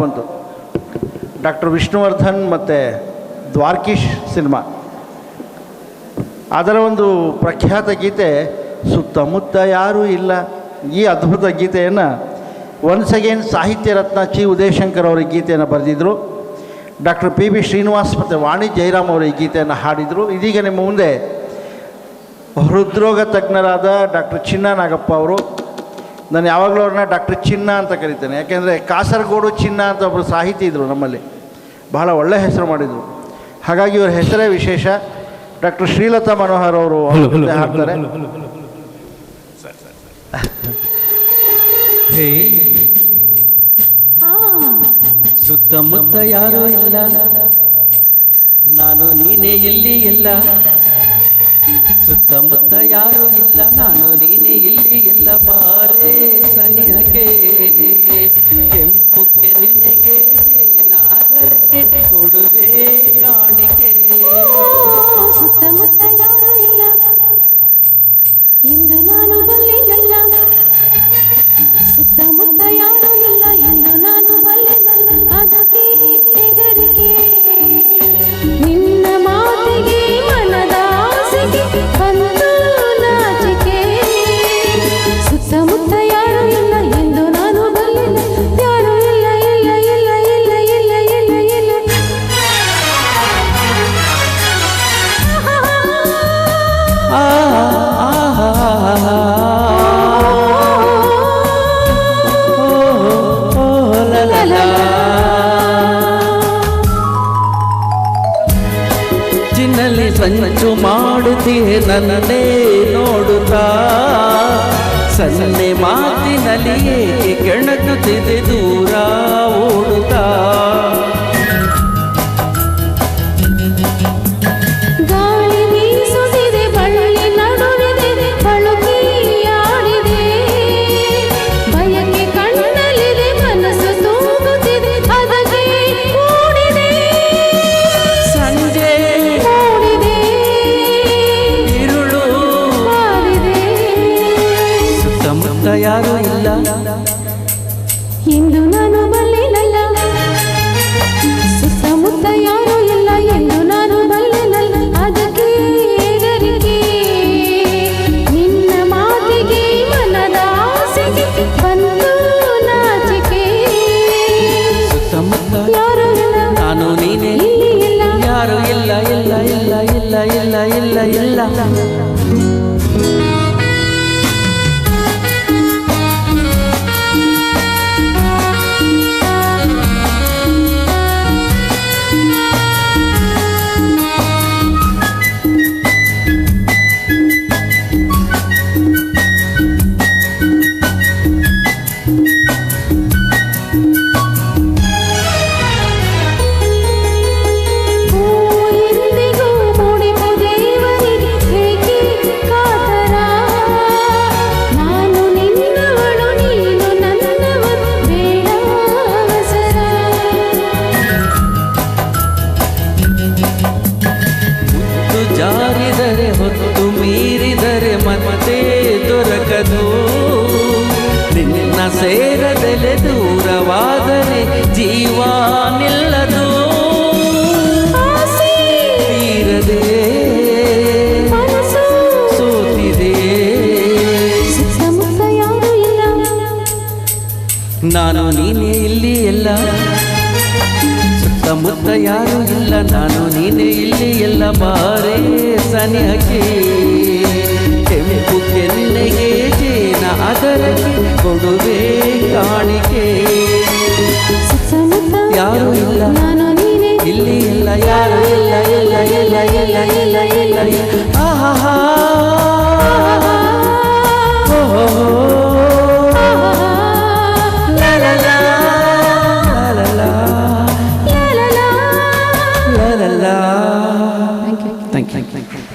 ಬಂತು ಡಾಕ್ಟರ್ ವಿಷ್ಣುವರ್ಧನ್ ಮತ್ತು ದ್ವಾರ್ಕೀಶ್ ಸಿನಿಮಾ. ಅದರ ಒಂದು ಪ್ರಖ್ಯಾತ ಗೀತೆ ಸುತ್ತಮುತ್ತ ಯಾರೂ ಇಲ್ಲ. ಈ ಅದ್ಭುತ ಗೀತೆಯನ್ನು ಒನ್ಸ್ ಅಗೇನ್ ಸಾಹಿತ್ಯ ರತ್ನ ಚಿ ಉದಯಶಂಕರ್ ಅವರು ಈ ಗೀತೆಯನ್ನು ಬರೆದಿದ್ದರು. ಡಾಕ್ಟರ್ ಪಿ ಬಿ ಶ್ರೀನಿವಾಸ್ ಮತ್ತು ವಾಣಿ ಜಯರಾಮ್ ಅವರು ಈ ಗೀತೆಯನ್ನು ಹಾಡಿದರು. ಇದೀಗ ನಿಮ್ಮ ಮುಂದೆ ಹೃದ್ರೋಗ ತಜ್ಞರಾದ ಡಾಕ್ಟರ್ ಚಿನ್ನ ನಾಗಪ್ಪ ಅವರು. ನಾನು ಯಾವಾಗಲೂ ಅವ್ರನ್ನ ಡಾಕ್ಟರ್ ಚಿನ್ನ ಅಂತ ಕರಿತೇನೆ, ಯಾಕೆಂದರೆ ಕಾಸರಗೋಡು ಚಿನ್ನ ಅಂತ ಒಬ್ಬರು ಸಾಹಿತಿ ಇದ್ದರು ನಮ್ಮಲ್ಲಿ, ಬಹಳ ಒಳ್ಳೆಯ ಹೆಸರು ಮಾಡಿದರು. ಹಾಗಾಗಿ ಇವರ ಹೆಸರೇ ವಿಶೇಷ. ಡಾಕ್ಟರ್ ಶ್ರೀಲತಾ ಮನೋಹರ್ ಅವರು ಹಾಡ್ತಾರೆ. ಸುತ್ತಮುತ್ತ ಯಾರೂ ಇಲ್ಲ, ನಾನು ನೀನೇ ಇಲ್ಲಿ ಇಲ್ಲ. ಸುತ್ತಮುತ್ತ ಯಾರೂ ಇಲ್ಲ, ನಾನು ನೀನೇ ಇಲ್ಲಿ ಇಲ್ಲ. ಬಾರೇ ಸನಿಹಕ್ಕೆ ಕೆಂಪುಕ್ಕೆ ನಿನಗೆ ನಾಗರಕ್ಕೆ ಕೊಡುವೆ ಕಾಣಿಕೆ. ಸುತ್ತಮುತ್ತ ಯಾರೂ ಇಲ್ಲ, ಇಂದು ನಾನು ಬಲ್ಲೆನಲ್ಲ. ಸುತ್ತಮುತ್ತ ಯಾರೂ ಇಲ್ಲ, ಇಂದು ನಾನು ಬಲ್ಲೆನಲ್ಲ. ಅದಕ್ಕೆ ಹೆದರಿಕೆ, ನಿನ್ನ ಮಾತಿಗೆ ಮನದ ಆಸೆಗೆ ಬಂದು ನಾಚಿಕೆ. ಸುತ್ತಮುತ್ತ ಯಾರೂ ಇಲ್ಲ, ಇಂದು ನಾನು ಬಲ್ಲೆನಲ್ಲ. ಯಾರೂ ಇಲ್ಲ ಇಲ್ಲ ಇಲ್ಲ ಇಲ್ಲ ಇಲ್ಲ ಇಲ್ಲ ಇಲ್ಲ. ಚಿನ್ನಲ್ಲಿ ಸಂಚು ಮಾಡುತ್ತೀಯೆ ನನ್ನೇ ನೋಡುತ್ತಾ, ಸನ್ನೆ ಮಾತಿನಲ್ಲಿ ಏಕೆ ಕೆಣಕುತ್ತಿದೆ ದೂರ ಓಡುತ್ತಾ. ಗಾಳಿ ಬೀಸುತ್ತಿದೆ, ಬಳ್ಳಿ ನಡುವಿದೆ, ಬಳುಕಿಯಾಡಿದೆ. ಬಯಕೆ ಕಣ್ಣಲ್ಲಿದೆ, ಮನಸ್ಸು ತೂಗುತ್ತಿದೆ, ಅದಕ್ಕೆ ಕೂಡಿದೆ. ಸಂಜೆ ಮೂಡಿದೆ, ഇരുಳು ಮಾರಿದೆ. ಸುತ್ತಮುತ್ತ ಯಾರೂ ಇಲ್ಲ, ಇಂದು ನಾನು ಬಲ್ಲೆನಲ್ಲ. ಸುತ್ತಮುತ್ತ ಯಾರೂ ಇಲ್ಲ, ಎಂದು ನಾನು ಬಲ್ಲೆನಲ್ಲ. ಅದಕ್ಕೆ ಹೆದರಿಕೆ, ನಿನ್ನ ಮಾತಿಗೆ ಮನದ ಆಸೆಗೆ ಬಂದು ನಾಚಿಕೆ. ಸುತ್ತಮುತ್ತ ಯಾರೂ ಇಲ್ಲ, ನಾನು ನೀನೇ ಇಲ್ಲಿ ಇಲ್ಲ. ಯಾರು ಇಲ್ಲ ಇಲ್ಲ ಇಲ್ಲ ಇಲ್ಲ ಇಲ್ಲ ಇಲ್ಲ ಇಲ್ಲ. ಎಂದಿಗೂ ಮುಡಿಪು ದೇವರಿಗೆ ಹೇಗೆ ಕಾತರ. ನಾನು ನಿನ್ನವಳು, ನೀನು ನನ್ನವನು, ಬೇಡ ಅವಸರ. ಹೊತ್ತು ಜಾರಿದರೆ ಹೊತ್ತು ಮೀರಿದರೆ ಮತ್ತೆ ದೊರಕದು. ನಿನ್ನ ಸೇರದಲೆ ದೂರವಾದರೆ ಜೀವ ನಿಲ್ಲದು. ಆಸೆ ತೀರದೆ ಮನಸ್ಸು ಸೋತಿದೆ, ಸುತ್ತಮುತ್ತ ಯಾರೂ ಇಲ್ಲ, ನಾನು ನೀನೇ ಇಲ್ಲಿ ಎಲ್ಲ. ಸುತ್ತಮುತ್ತ ಯಾರೂ ಇಲ್ಲ, ನಾನು ನೀನೇ ಇಲ್ಲಿ ಎಲ್ಲ. ಬಾರೇ ಸನಿಹಕ್ಕೆ ಕೆಂಪು ಕೆನ್ನೆಗೆ ಜೇನ ಅದರಕ್ಕೆ ಕೊಡುವೆ ಕಾಣಿಕೆ. ಸುತ್ತಮುತ್ತ ಯಾರೂ ಇಲ್ಲ, ನಾನು ನೀನೇ ಇಲ್ಲಿ ಇಲ್ಲ, ಯಾರು ಇಲ್ಲ ಇಲ್ಲ ಇಲ್ಲ ಇಲ್ಲ ಇಲ್ಲ ಇಲ್ಲ ಇಲ್ಲ. ಆಹಾ la la la la la la la la la. Thank you.